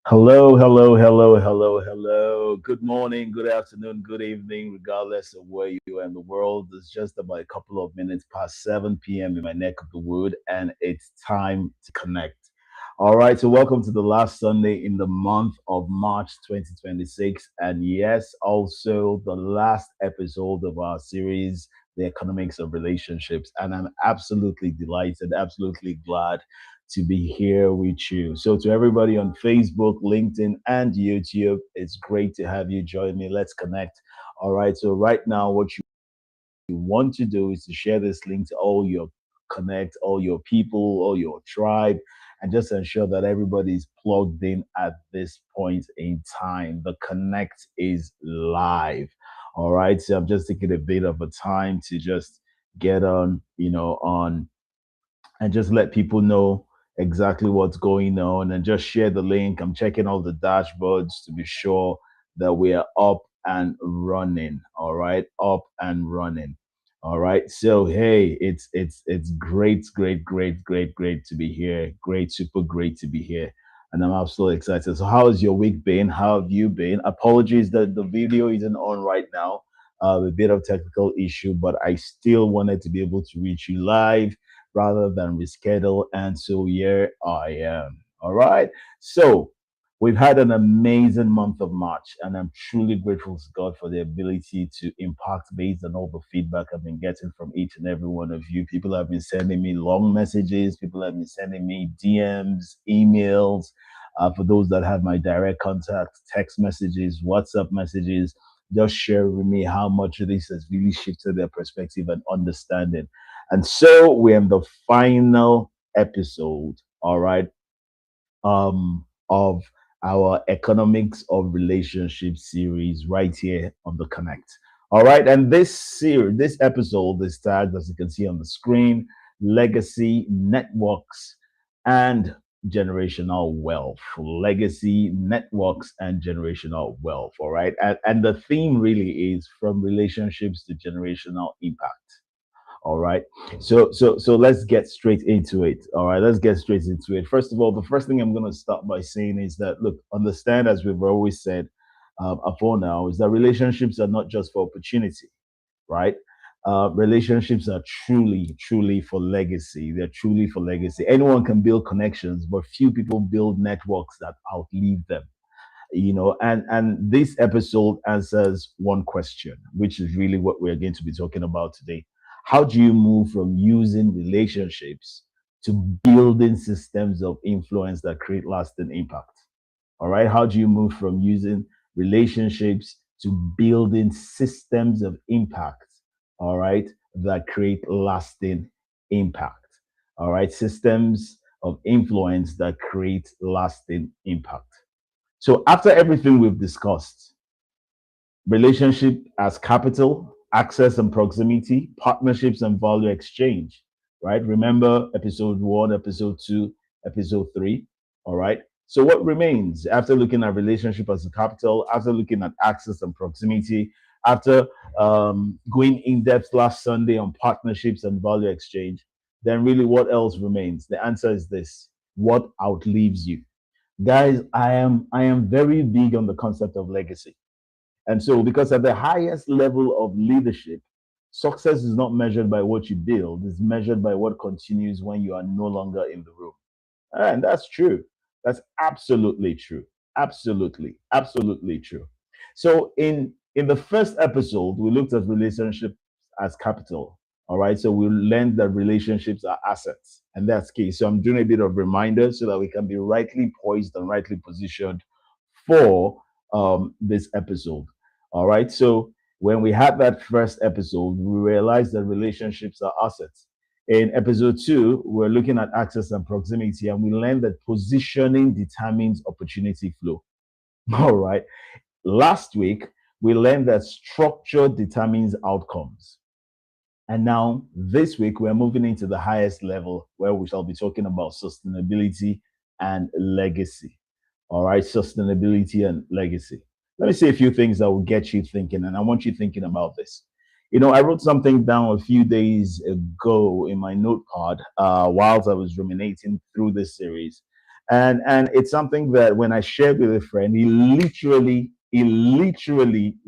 Hello, hello, hello, hello, hello. Good morning, good afternoon, good evening, regardless of where you are in the world. It's just about a couple of minutes past 7 p.m. in my neck of the wood, and it's time to connect. All right, so welcome to the last Sunday in the month of March 2026. And yes, also the last episode of our series, The Economics of Relationships. And I'm absolutely delighted, absolutely glad to be here with you. So, to everybody on Facebook, LinkedIn, and YouTube, it's great to have you join me. Let's connect. All right. So, right now, what you want to do is to share this link to all your connect, all your people, all your tribe, and just ensure that everybody's plugged in at this point in time. The connect is live. All right. So, I'm just taking a bit of a time to just get on, on and just let people know exactly what's going on and just share the link. I'm checking all the dashboards to be sure that we are up and running. All right, up and running. All right. So hey, it's great to be here. Great, super great to be here. And I'm absolutely excited. So how has your week been? How have you been? Apologies that the video isn't on right now. A bit of technical issue, but I still wanted to be able to reach you live rather than reschedule. And so here I am. All right. So we've had an amazing month of March, and I'm truly grateful to God for the ability to impact based on all the feedback I've been getting from each and every one of you. People have been sending me long messages, people have been sending me DMs, emails. For those that have my direct contact, text messages, WhatsApp messages, just share with me how much of this has really shifted their perspective and understanding. And so we're in the final episode, all right, of our Economics of Relationship series right here on the Connect. All right, and this episode is tagged, as you can see on the screen, Legacy Networks and Generational Wealth. Legacy Networks and Generational Wealth. All right, and the theme really is from relationships to generational impact. All right. So let's get straight into it. All right. Let's get straight into it. First of all, the first thing I'm going to start by saying is that, look, understand, as we've always said before now, is that relationships are not just for opportunity, right? Relationships are truly for legacy. They're truly for legacy. Anyone can build connections, but few people build networks that outlive them. And this episode answers one question, which is really what we're going to be talking about today. How do you move from using relationships to building systems of influence that create lasting impact? All right, how do you move from using relationships to building systems of impact, all right, that create lasting impact? All right, systems of influence that create lasting impact. So after everything we've discussed, relationship as capital, access and proximity, partnerships and value exchange, right? Remember episode one, episode two, episode three, all right? So what remains after looking at relationship as a capital, after looking at access and proximity, after going in depth last Sunday on partnerships and value exchange, then really what else remains? The answer is this: what outlives you? Guys, I am very big on the concept of legacy. And so, because at the highest level of leadership, success is not measured by what you build, it's measured by what continues when you are no longer in the room. And that's true. That's absolutely true. Absolutely true. So in the first episode, we looked at relationship as capital. All right. So we learned that relationships are assets, and that's key. So I'm doing a bit of reminder so that we can be rightly poised and rightly positioned for this episode. All right. So when we had that first episode, we realized that relationships are assets. In episode two, we're looking at access and proximity, and we learned that positioning determines opportunity flow. All right. Last week, we learned that structure determines outcomes. And now, this week, we're moving into the highest level where we shall be talking about sustainability and legacy. All right, sustainability and legacy. Let me say a few things that will get you thinking, and I want you thinking about this. I wrote something down a few days ago in my notepad whilst I was ruminating through this series. And it's something that when I shared with a friend, he literally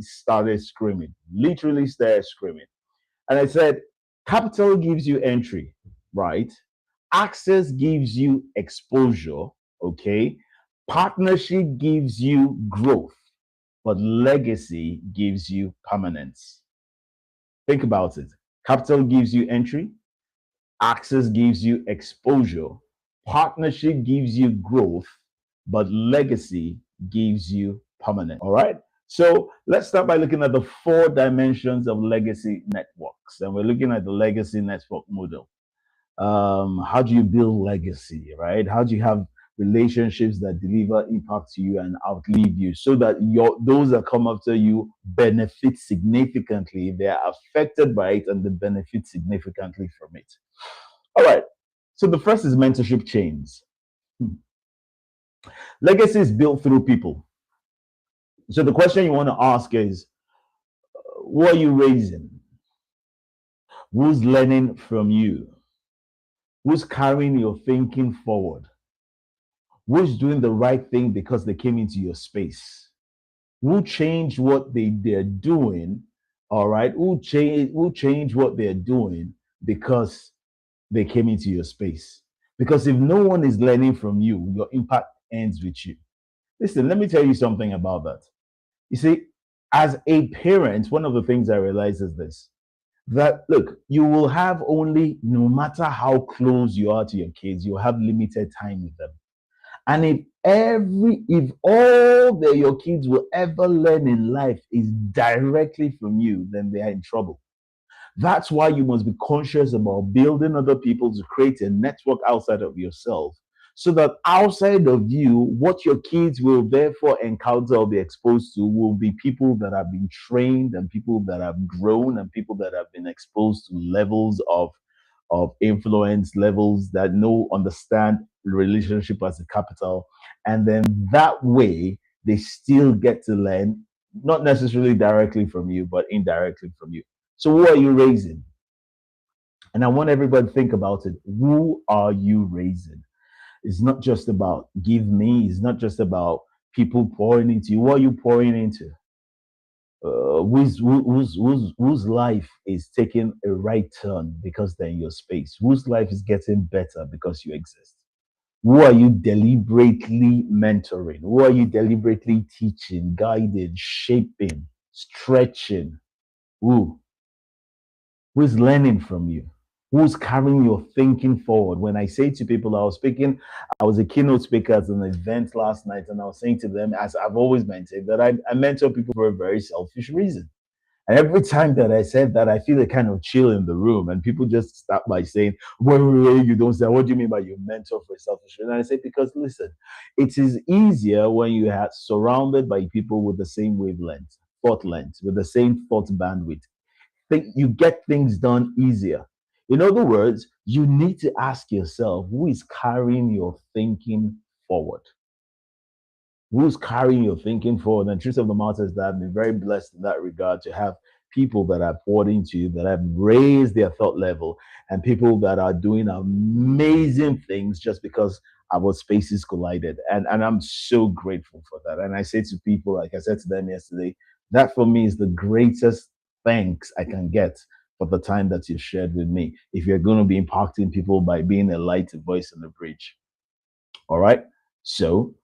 started screaming, literally started screaming. And I said, capital gives you entry, right? Access gives you exposure, okay? Partnership gives you growth, but legacy gives you permanence. Think about it. Capital gives you entry, access gives you exposure, partnership gives you growth, but legacy gives you permanence. All right. So let's start by looking at the four dimensions of legacy networks. And we're looking at the legacy network model. How do you build legacy, right? How do you have relationships that deliver impact to you and outlive you so that those that come after you benefit significantly, they are affected by it and they benefit significantly from it. All right. So the first is mentorship chains. Hmm. Legacy is built through people. So the question you want to ask is, who are you raising? Who's learning from you? Who's carrying your thinking forward? Who's doing the right thing because they came into your space? Who changed what they're doing? All right. Who changed what they're doing because they came into your space? Because if no one is learning from you, your impact ends with you. Listen, let me tell you something about that. You see, as a parent, one of the things I realize is this, that look, you will have only, no matter how close you are to your kids, you'll have limited time with them. And if all that your kids will ever learn in life is directly from you, then they are in trouble. That's why you must be conscious about building other people to create a network outside of yourself. So that outside of you, what your kids will therefore encounter or be exposed to will be people that have been trained and people that have grown and people that have been exposed to levels of influence, levels that know, understand relationship as a capital. And then that way, they still get to learn, not necessarily directly from you, but indirectly from you. So who are you raising? And I want everybody to think about it. Who are you raising? It's not just about give me. It's not just about people pouring into you. What are you pouring into? Whose life is taking a right turn because they're in your space? Whose life is getting better because you exist? Who are you deliberately mentoring? Who are you deliberately teaching, guiding, shaping, stretching? Who? Who's learning from you? Who's carrying your thinking forward? When I say to people, I was a keynote speaker at an event last night, and I was saying to them, as I've always maintained, that I mentor people for a very selfish reason. And every time that I said that, I feel a kind of chill in the room, and people just start by saying, "Wait, you don't say. What do you mean by you mentor for a selfish reason?" And I say, because listen, it is easier when you are surrounded by people with the same wavelength, thought length, with the same thought bandwidth. You get things done easier. In other words, you need to ask yourself, who is carrying your thinking forward? Who's carrying your thinking forward? And the truth of the matter is that I've been very blessed in that regard to have people that I've poured into, that have raised their thought level, and people that are doing amazing things just because our spaces collided. And I'm so grateful for that. And I say to people, like I said to them yesterday, that for me is the greatest thanks I can get for the time that you shared with me. If you're going to be impacting people by being a light, a voice on the bridge. All right. So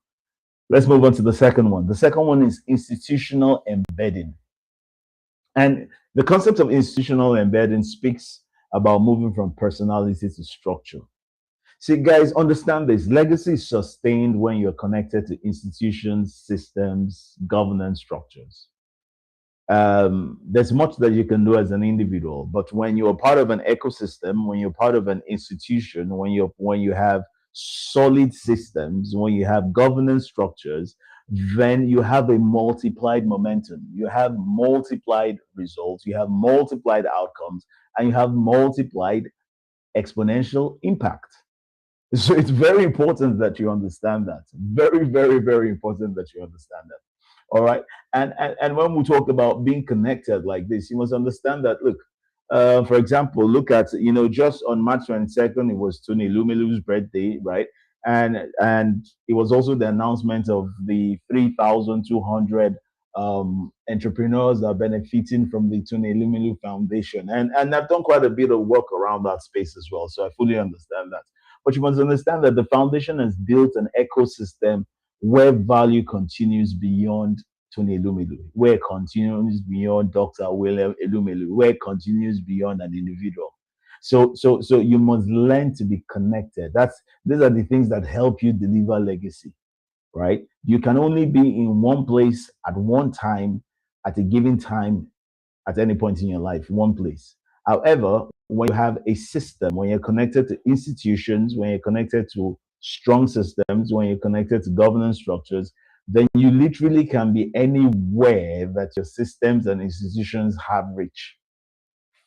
let's move on to the second one. The second one is institutional embedding. And the concept of institutional embedding speaks about moving from personality to structure. See, guys, understand this. Legacy is sustained when you're connected to institutions, systems, governance structures. There's much that you can do as an individual, but when you're part of an ecosystem, when you're part of an institution, when you have solid systems, when you have governance structures, then you have a multiplied momentum. You have multiplied results, you have multiplied outcomes, and you have multiplied exponential impact. So it's very important that you understand that. Very, very, very important that you understand that. All right. And when we talk about being connected like this, you must understand that. Look, for example, look at just on March 22nd, it was Tony Lumilu's birthday, right? and it was also the announcement of the 3,200 entrepreneurs that are benefiting from the Tune Elumelu Foundation. And I've done quite a bit of work around that space as well. So I fully understand that. But you must understand that the foundation has built an ecosystem where value continues beyond Tony Elumelu, where it continues beyond Dr. William Elumelu, where it continues beyond an individual. So you must learn to be connected. These are the things that help you deliver legacy, right? You can only be in one place at one time, at a given time, at any point in your life, one place. However, when you have a system, when you're connected to institutions, when you're connected to strong systems, when you're connected to governance structures, then you literally can be anywhere that your systems and institutions have reach.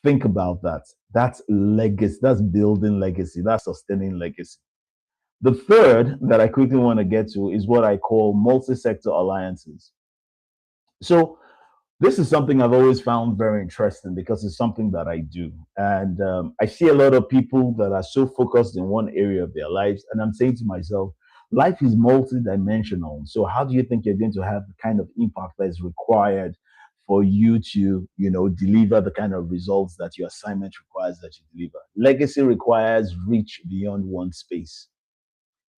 Think about that. That's legacy. That's building legacy. That's sustaining legacy. The third that I quickly want to get to is what I call multi-sector alliances. So this is something I've always found very interesting because it's something that I do. And I see a lot of people that are so focused in one area of their lives. And I'm saying to myself, life is multidimensional. So how do you think you're going to have the kind of impact that is required for you to, deliver the kind of results that your assignment requires that you deliver? Legacy requires reach beyond one space.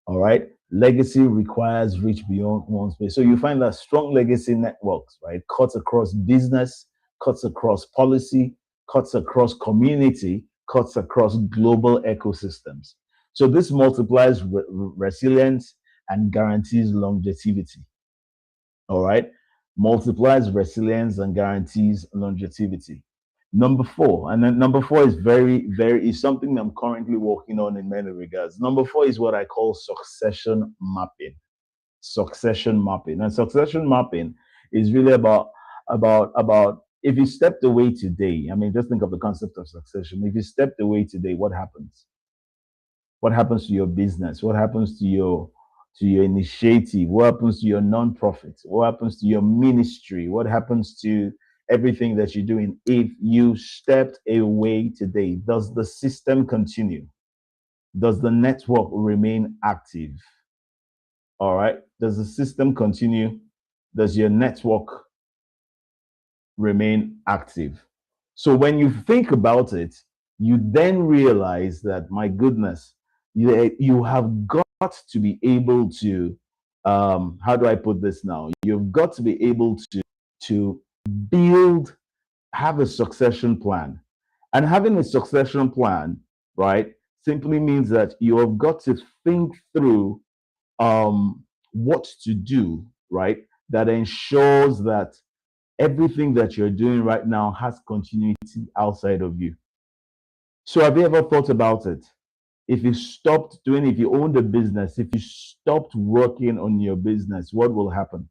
All right. Legacy requires reach beyond one space. So you find that strong legacy networks, right, cuts across business, cuts across policy, cuts across community, cuts across global ecosystems. So this multiplies resilience and guarantees longevity. All right. Multiplies resilience and guarantees longevity. Number four, and then number four is is something I'm currently working on in many regards. Number four is what I call succession mapping. Succession mapping. And succession mapping is really about if you stepped away today, I mean, just think of the concept of succession. If you stepped away today, what happens? What happens to your business? What happens to your initiative? What happens to your nonprofit? What happens to your ministry? What happens to everything that you're doing if you stepped away today? Does the system continue? Does the network remain active? All right. Does the system continue? Does your network remain active? So when you think about it, you then realize that, my goodness, you have got to be able to, how do I put this now? You've got to be able to build, have a succession plan. And having a succession plan, right, simply means that you have got to think through what to do, right, that ensures that everything that you're doing right now has continuity outside of you. So have you ever thought about it? If you stopped doing, if you owned a business, if you stopped working on your business, what will happen?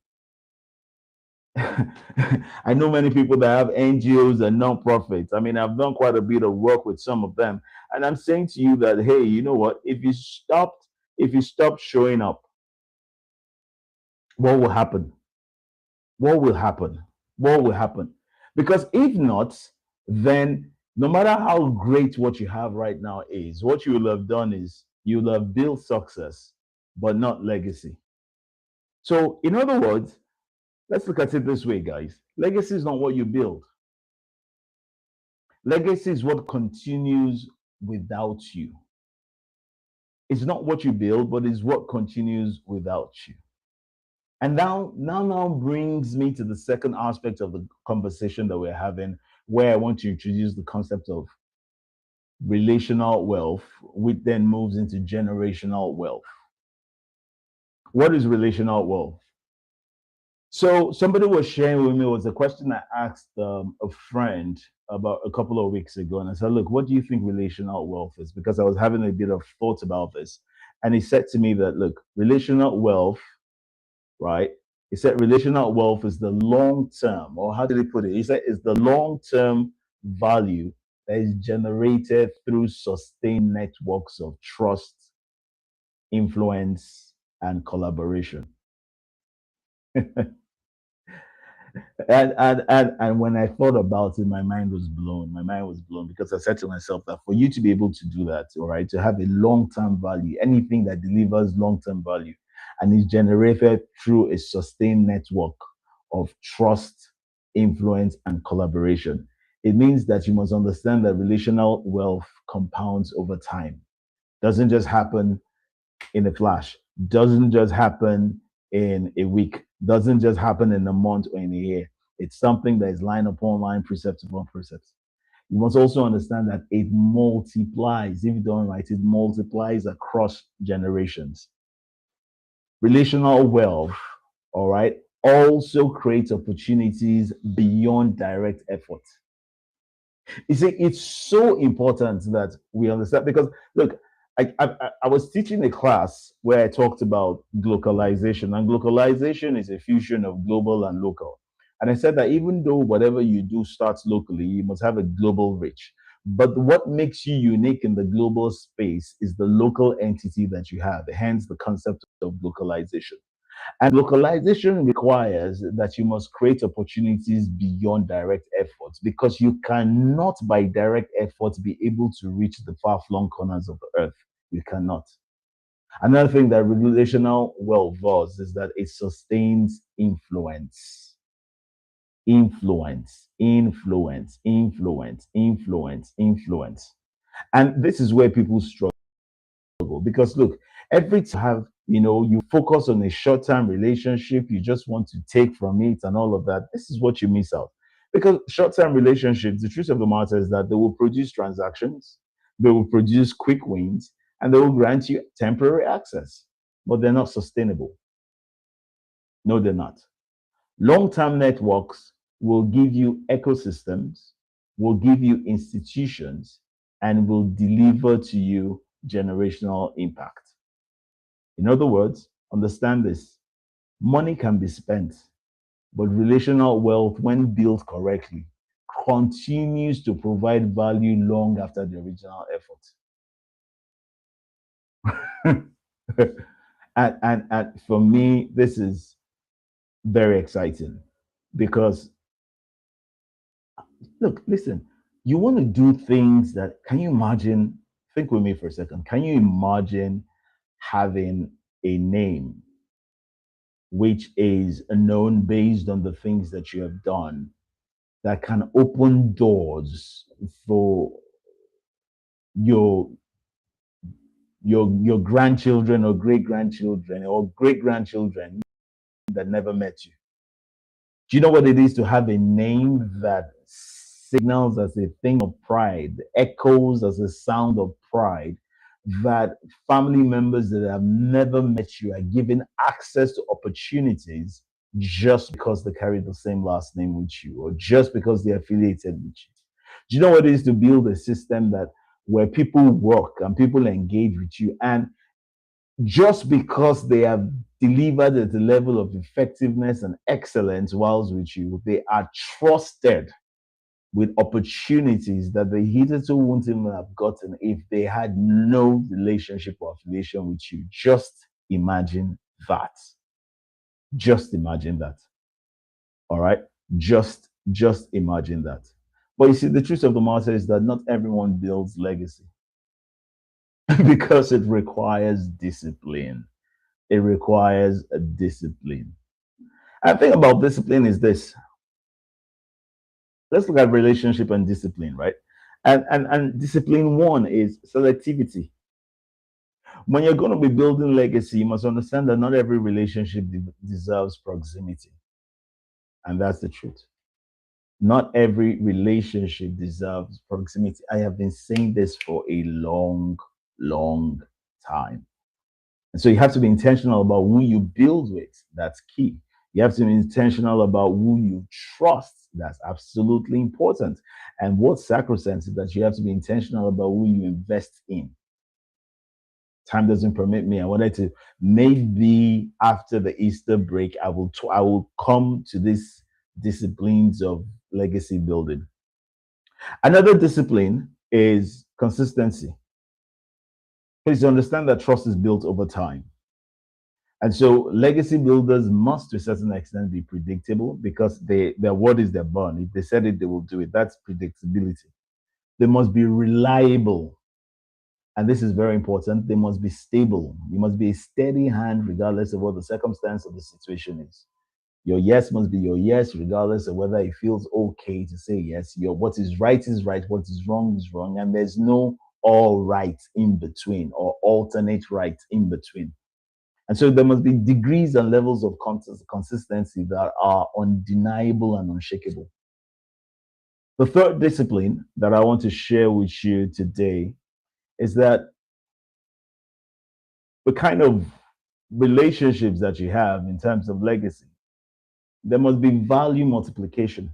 I know many people that have NGOs and non-profits. I mean, I've done quite a bit of work with some of them. And I'm saying to you that, hey, you know what? If you stopped showing up, what will happen? What will happen? What will happen? Because if not, then no matter how great what you have right now is, what you will have done is you will have built success, but not legacy. So, in other words, let's look at it this way, guys. Legacy is not what you build, legacy is what continues without you. It's not what you build, but it's what continues without you. And now brings me to the second aspect of the conversation that we're having, where I want to introduce the concept of relational wealth, which then moves into generational wealth. What is relational wealth? So somebody was sharing with me, was a question I asked a friend about a couple of weeks ago, and I said, "Look, what do you think relational wealth is?" Because I was having a bit of thoughts about this, and he said to me that, "Look, relational wealth, right? He said relational wealth is the long term, or how did he put it? He said it's the long term value that is generated through sustained networks of trust, influence, and collaboration." And when I thought about it, my mind was blown. My mind was blown because I said to myself that for you to be able to do that, all right, to have a long-term value, anything that delivers long-term value and is generated through a sustained network of trust, influence, and collaboration, it means that you must understand that relational wealth compounds over time. Doesn't just happen in a flash, doesn't just happen in a week, doesn't just happen in a month or in a year. It's something that is line upon line, precept upon precept. You must also understand that it multiplies. If you don't write, it multiplies across generations. Relational wealth, all right, also creates opportunities beyond direct effort. You see, it's so important that we understand because look, I was teaching a class where I talked about globalization, and globalization is a fusion of global and local. And I said that even though whatever you do starts locally, you must have a global reach. But what makes you unique in the global space is the local entity that you have, hence the concept of localization. And localization requires that you must create opportunities beyond direct efforts because you cannot, by direct efforts, be able to reach the far flung corners of the earth. You cannot. Another thing that relational wealth does is that it sustains influence. Influence. And this is where people struggle because look, every time you have, you focus on a short-term relationship, you just want to take from it and all of that. This is what you miss out. Because short-term relationships, the truth of the matter is that they will produce transactions, they will produce quick wins, and they will grant you temporary access, but they're not sustainable. No, they're not. Long-term networks will give you ecosystems, will give you institutions, and will deliver to you generational impact. In other words, understand this: money can be spent, but relational wealth, when built correctly, continues to provide value long after the original effort. And for me, this is very exciting because, look, listen, you want to do things that, can you imagine? Think with me for a second. Can you imagine having a name which is known based on the things that you have done that can open doors for your your grandchildren or great grandchildren or great grandchildren that never met you? Do you know what it is to have a name that signals as a thing of pride, echoes as a sound of pride, that family members that have never met you are given access to opportunities just because they carry the same last name with you or just because they're affiliated with you? Do you know what it is to build a system that where people work and people engage with you, and just because they have delivered at the level of effectiveness and excellence whilst with you, they are trusted with opportunities that they hitherto wouldn't even have gotten if they had no relationship or affiliation with you. Just imagine that. Just imagine that. All right. Just imagine that. But you see, the truth of the matter is that not everyone builds legacy because it requires discipline. It requires a discipline. And the thing about discipline is this. Let's look at relationship and discipline, right? And discipline one is selectivity. When you're going to be building legacy, you must understand that not every relationship deserves proximity. And that's the truth. Not every relationship deserves proximity. I have been saying this for a long time. And so you have to be intentional about who you build with. That's key. You have to be intentional about who you trust. That's absolutely important. And what's sacrosanct is that you have to be intentional about who you invest in. Time doesn't permit me. I wanted to, maybe after the Easter break, I will come to these disciplines of legacy building. Another discipline is consistency. Please understand that trust is built over time. And so legacy builders must to a certain extent be predictable because their word is their bond. If they said it, they will do it. That's predictability. They must be reliable. And this is very important. They must be stable. You must be a steady hand regardless of what the circumstance of the situation is. Your yes must be your yes, regardless of whether it feels okay to say yes. Your what is right, what is wrong, and there's no all right in between or alternate right in between. And so there must be degrees and levels of consistency that are undeniable and unshakable. The third discipline that I want to share with you today is that the kind of relationships that you have in terms of legacy, there must be value multiplication.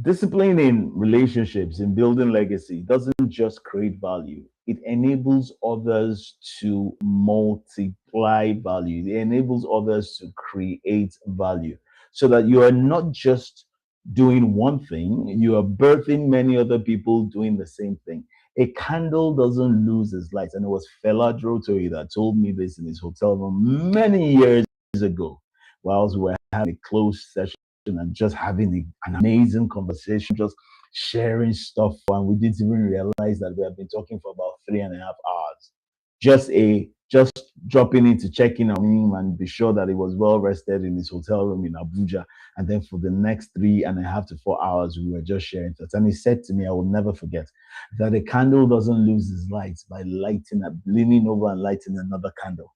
Discipline in relationships, in building legacy, doesn't just create value, it enables others to multiply value, it enables others to create value so that you are not just doing one thing, you are birthing many other people doing the same thing. A candle doesn't lose its light. And it was Fela Drotoy that told me this in his hotel room many years ago, whilst we were having a closed session and just having an amazing conversation, just sharing stuff. And we didn't even realize that we have been talking for about 3.5 hours. Just dropping in to check in on him and be sure that he was well rested in his hotel room in Abuja. And then for the next 3.5 to 4 hours, we were just sharing thoughts. And he said to me, I will never forget that a candle doesn't lose its light by leaning over and lighting another candle,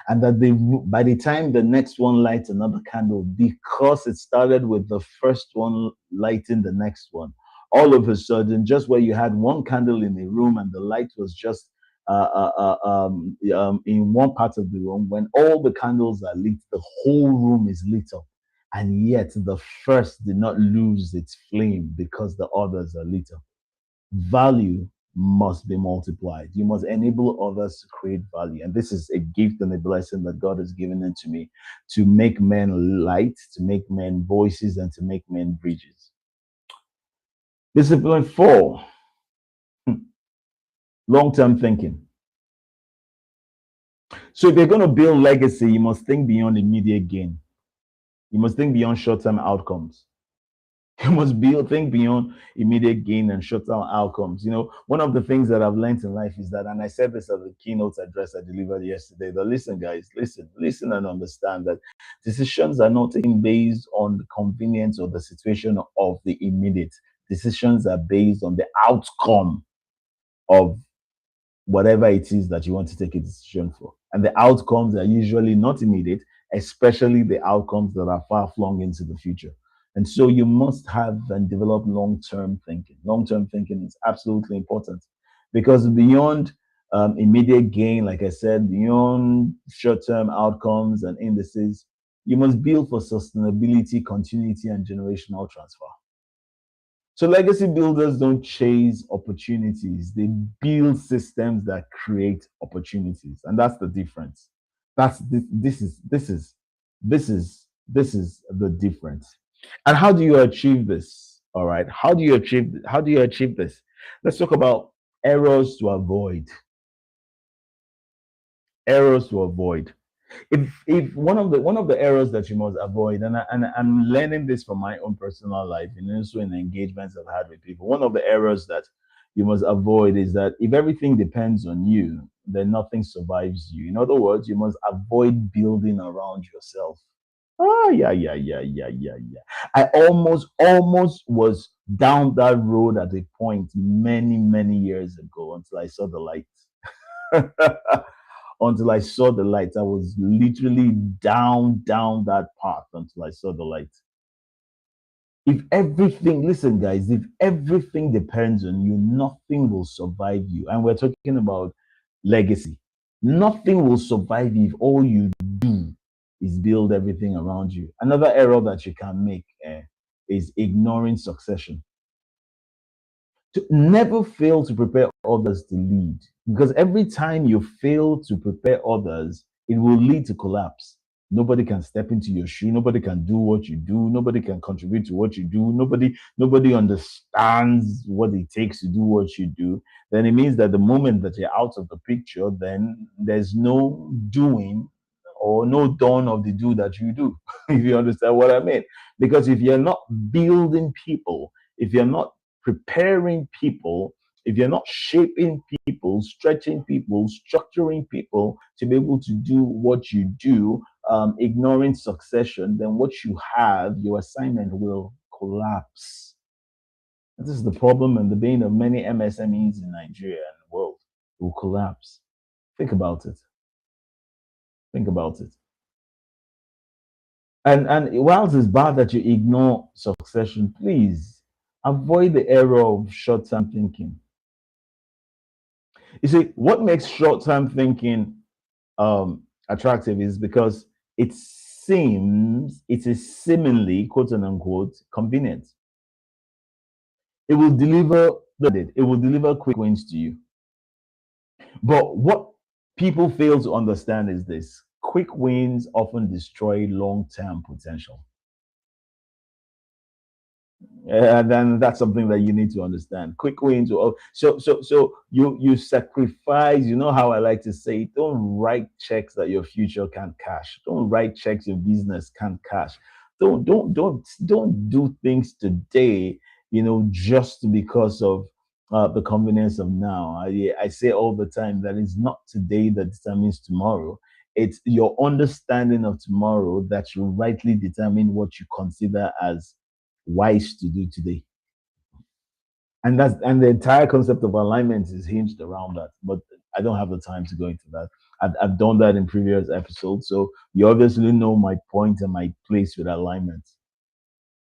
and that by the time the next one lights another candle, because it started with the first one lighting the next one, all of a sudden, just where you had one candle in a room and the light was just in one part of the room, when all the candles are lit, the whole room is lit up. And yet the first did not lose its flame because the others are lit up. Value must be multiplied. You must enable others to create value. And this is a gift and a blessing that God has given unto me to make men light, to make men voices, and to make men bridges. Discipline four, long term thinking. So if you're going to build legacy, you must think beyond immediate gain. You must think beyond short term outcomes. You must think beyond immediate gain and short-term outcomes. One of the things that I've learned in life is that, and I said this at the keynote address I delivered yesterday, that listen, guys, listen and understand that decisions are not taken based on the convenience or the situation of the immediate. Decisions are based on the outcome of whatever it is that you want to take a decision for. And the outcomes are usually not immediate, especially the outcomes that are far flung into the future. And so you must have and develop long term thinking. Long term thinking is absolutely important because beyond immediate gain, like I said, beyond short term outcomes and indices, you must build for sustainability, continuity, and generational transfer. So legacy builders don't chase opportunities. They build systems that create opportunities. And that's the difference. This is the difference. And how do you achieve this? All right. How do you achieve this? Let's talk about errors to avoid. Errors to avoid. If one of the errors that you must avoid, and I'm learning this from my own personal life and also in the engagements I've had with people, one of the errors that you must avoid is that if everything depends on you, then nothing survives you. In other words, you must avoid building around yourself. Oh, yeah, yeah, yeah, yeah, yeah, yeah. I almost was down that road at a point many, many years ago until I saw the light. Until I saw the light. I was literally down that path until I saw the light. If everything, listen, guys, if everything depends on you, nothing will survive you. And we're talking about legacy. Nothing will survive you if all you do is build everything around you. Another error that you can make is ignoring succession. To never fail to prepare others to lead, because every time you fail to prepare others, it will lead to collapse. Never fail to prepare others to lead, because every time you fail to prepare others, it will lead to collapse. Never fail to prepare others to lead, because every time you fail to prepare others to lead, it will lead to collapse. Never fail to prepare others to lead, because every time you fail to prepare others, it will lead to collapse. Nobody can step into your shoe. Nobody can do what you do. Nobody can contribute to what you do. Nobody understands what it takes to do what you do. Then it means that the moment that you're out of the picture, then there's no doing or no done of the do that you do, if you understand what I mean. Because if you're not building people, if you're not preparing people, if you're not shaping people, stretching people, structuring people to be able to do what you do, ignoring succession, then what you have, your assignment will collapse. This is the problem and the bane of many MSMEs in Nigeria and the world. It will collapse. Think about it. Think about it. And whilst it's bad that you ignore succession, please avoid the error of short-term thinking. You see, what makes short-term thinking attractive is because it is seemingly, quote unquote, convenient. It will deliver quick wins to you. But what people fail to understand is this: quick wins often destroy long-term potential. And then that's something that you need to understand. Quick wins. So you sacrifice. You know how I like to say, don't write checks that your future can't cash. Don't write checks your business can't cash. Don't do things today, just because of the convenience of now. I say all the time that it's not today that determines tomorrow. It's your understanding of tomorrow that will rightly determine what you consider as wise to do today. And the entire concept of alignment is hinged around that. But I don't have the time to go into that. I've done that in previous episodes. So you obviously know my point and my place with alignment.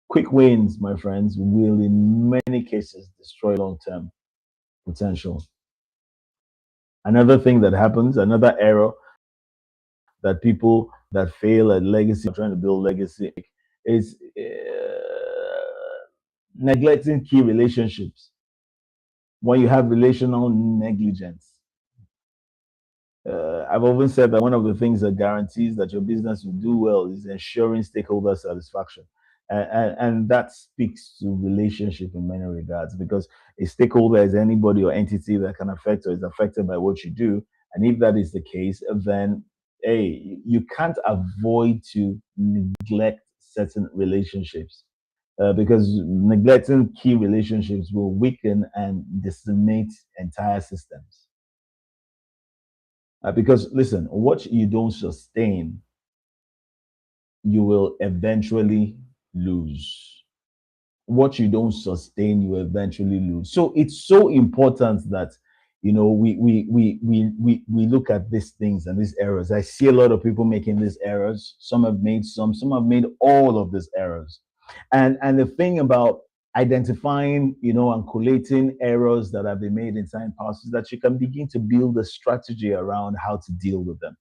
Quick wins, my friends, will in many cases destroy long-term potential. Another thing that happens, another error that people that fail at legacy, trying to build legacy, is neglecting key relationships. When you have relational negligence, I've often said that one of the things that guarantees that your business will do well is ensuring stakeholder satisfaction. And that speaks to relationship in many regards, because a stakeholder is anybody or entity that can affect or is affected by what you do. And if that is the case, then hey, you can't avoid to neglect certain relationships, because neglecting key relationships will weaken and decimate entire systems. Because listen, what you don't sustain, you will eventually lose. What you don't sustain, you eventually lose. So it's so important that we look at these things and these errors. I see a lot of people making these errors. Some have made all of these errors. And the thing about identifying, and collating errors that have been made in time past is that you can begin to build a strategy around how to deal with them.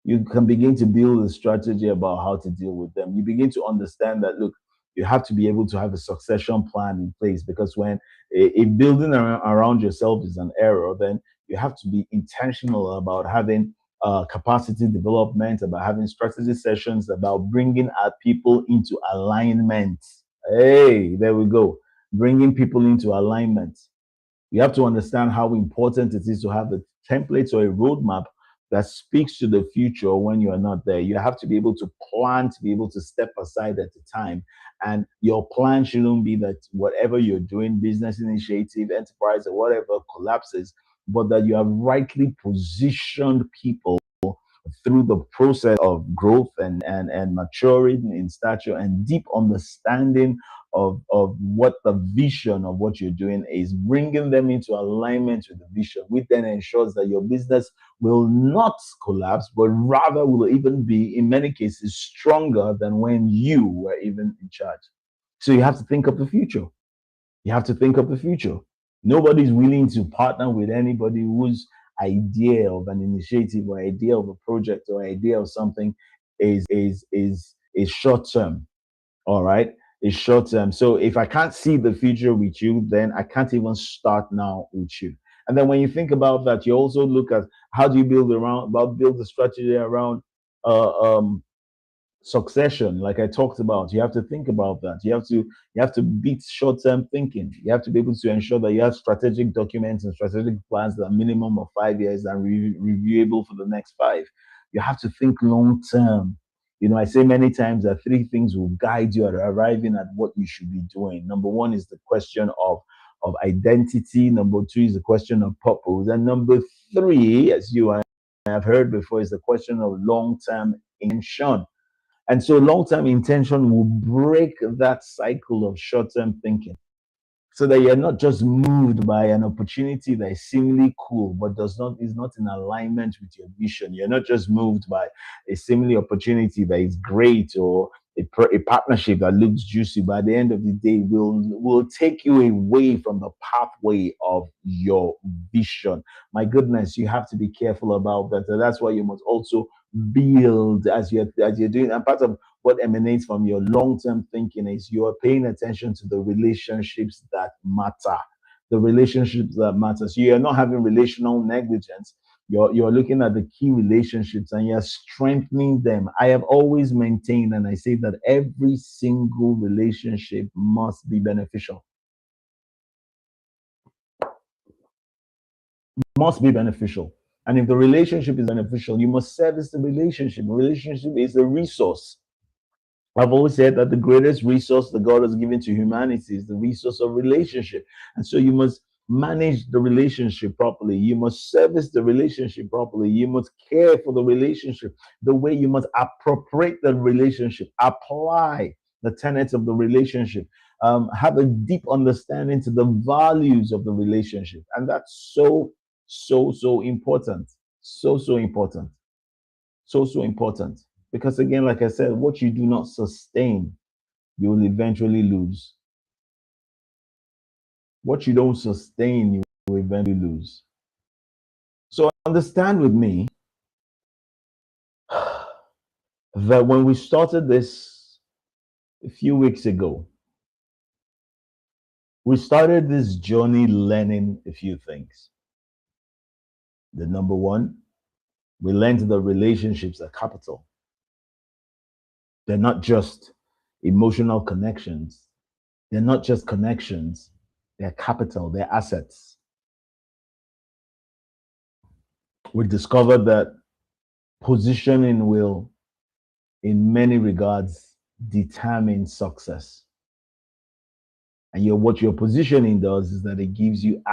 You can begin to build a strategy about how to deal with them. You begin to understand that, look, you have to be able to have a succession plan in place, because when if building around yourself is an error, then you have to be intentional about having capacity development, about having strategy sessions, about bringing our people into alignment. Hey, there we go. Bringing people into alignment. You have to understand how important it is to have a template or a roadmap that speaks to the future when you are not there. You have to be able to plan, to be able to step aside at the time. And your plan shouldn't be that whatever you're doing, business initiative, enterprise, or whatever, collapses, but that you have rightly positioned people through the process of growth and maturing in stature and deep understanding of what the vision of what you're doing is, bringing them into alignment with the vision, which then ensures that your business will not collapse, but rather will even be, in many cases, stronger than when you were even in charge. So you have to think of the future. You have to think of the future. Nobody's willing to partner with anybody whose idea of an initiative or idea of a project or idea of something is short term. All right, is short term. So if I can't see the future with you, then I can't even start now with you. And then when you think about that, you also look at how do you build the strategy around succession, like I talked about. You have to think about that. You have to beat short-term thinking. You have to be able to ensure that you have strategic documents and strategic plans that are minimum of 5 years and reviewable for the next five. You have to think long-term. I say many times that three things will guide you at arriving at what you should be doing. Number one is the question of identity. Number two is the question of purpose. And number three, as you and I have heard before, is the question of long-term intention. And so long term intention will break that cycle of short term thinking so that you're not just moved by an opportunity that is seemingly cool but does not is not in alignment with your vision. You're not just moved by a seemingly opportunity that is great or a partnership that looks juicy, but at the end of the day will take you away from the pathway of your vision. My goodness, you have to be careful about that. So that's why you must also build as you're doing. And part of what emanates from your long-term thinking is you are paying attention to the relationships that matter. The relationships that matter. So you're not having relational negligence. You're looking at the key relationships and you're strengthening them. I have always maintained, and I say that every single relationship must be beneficial. Must be beneficial. And if the relationship is beneficial, you must service the relationship. The relationship is a resource. I've always said that the greatest resource that God has given to humanity is the resource of relationship. And so you must manage the relationship properly. You must service the relationship properly. You must care for the relationship the way you must appropriate the relationship, apply the tenets of the relationship, have a deep understanding to the values of the relationship. And that's so important. So important. So important. Because again, like I said, what you do not sustain, you will eventually lose. What you don't sustain, you will eventually lose. So understand with me that when we started this a few weeks ago, we started this journey learning a few things. The number one, we learned that relationships are capital. They're not just emotional connections. They're not just connections. They're capital. They're assets. We discovered that positioning will, in many regards, determine success. And what your positioning does is that it gives you